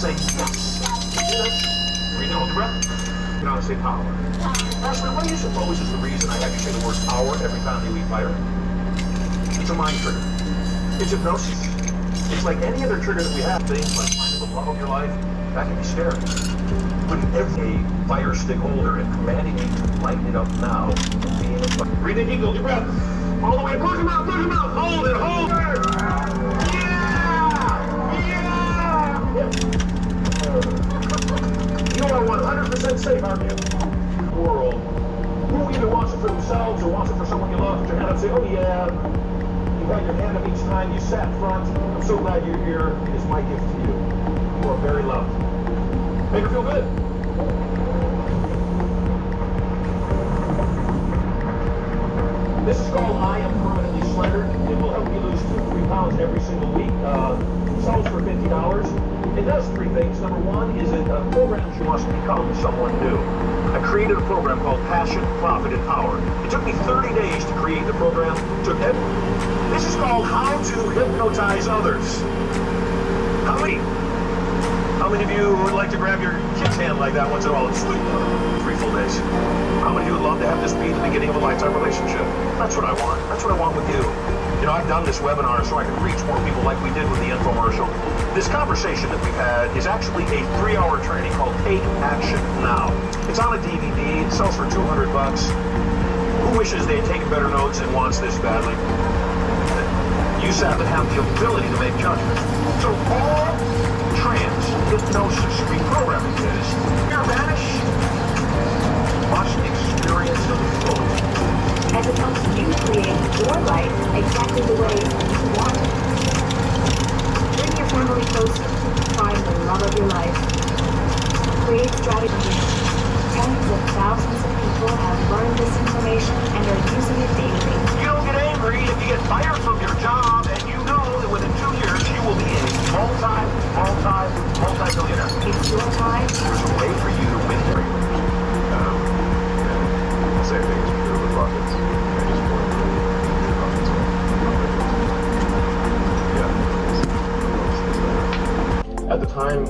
Say yes. Breathe in, hold your breath. You know how to say power. Ashley, what do you suppose is the reason I have you say the word power every time you leave fire? It's a mind trigger. It's hypnosis. It's like any other trigger that we have. Things like finding the love of your life, that can be scary. Putting every fire stick holder and commanding you to light it up now. Breathe in, hold your breath. All the way, push him out, hold it, hold it. You are 100% safe, aren't you? World. Who either wants it for themselves or wants it for someone you love, put your hand up and say, oh yeah. You had your hand up each time you sat front. I'm so glad you're here. It is my gift to you. You are very loved. Make her feel good. This is called I Am Permanently Slender. It will help you lose 2 to 3 pounds every single week. Sells for $50. It does 3 things. Number 1 is it programs you wants to become someone new. I created a program called Passion, Profit, and Power. It took me 30 days to create the program. This is called How to Hypnotize Others. How many of you would like to grab your kid's hand like that once in a while and sleep? 3 full days. How many of you would love to have this be the beginning of a lifetime relationship? That's what I want. That's what I want with you. You know, I've done this webinar so I can reach more people like we did with the infomercial. This conversation that we've had is actually a 3-hour training called Take Action Now. It's on a DVD. It sells for $200. Who wishes they had taken better notes and wants this badly? You have to have the ability to make judgments. So all trance hypnosis reprogramming is fear vanish, must experience it fully. As it helps you create your life exactly the way you want it. Bring your family closer. Find the love of your life. Create strategies. Tens of thousands of people have learned this information and are using it daily. You don't get angry if you get fired from your job and you know that within 2 years you will be a multi-millionaire. It's your time. There's a way for you to win there. Same thing is true with rockets. I just want to rockets. Yeah. At the time,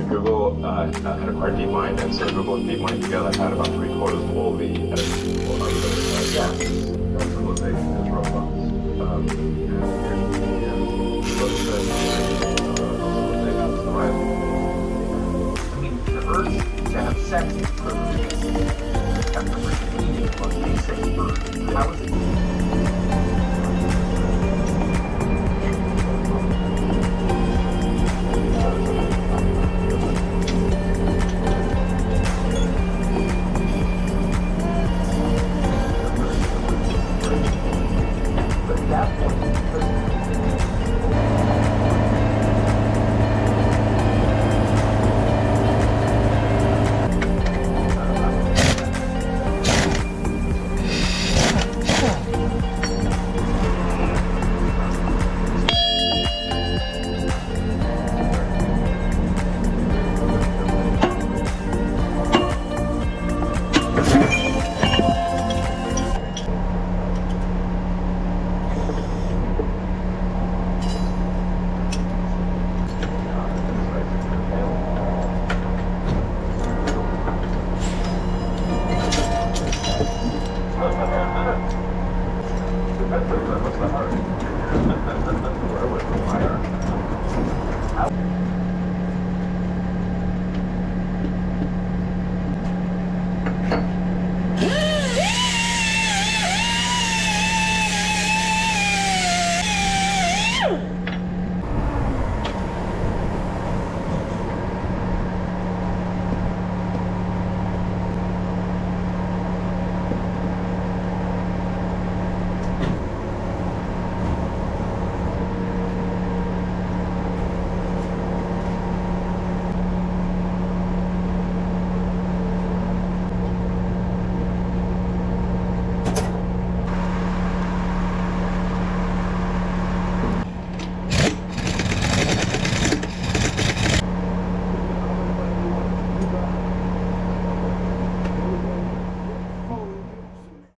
Google had acquired DeepMind, and so Google and DeepMind together had about 3/4 of all the editing people on the visualization as robots. I mean, the urge to have sex is privilege. Have to eating was a safe bird. How is it?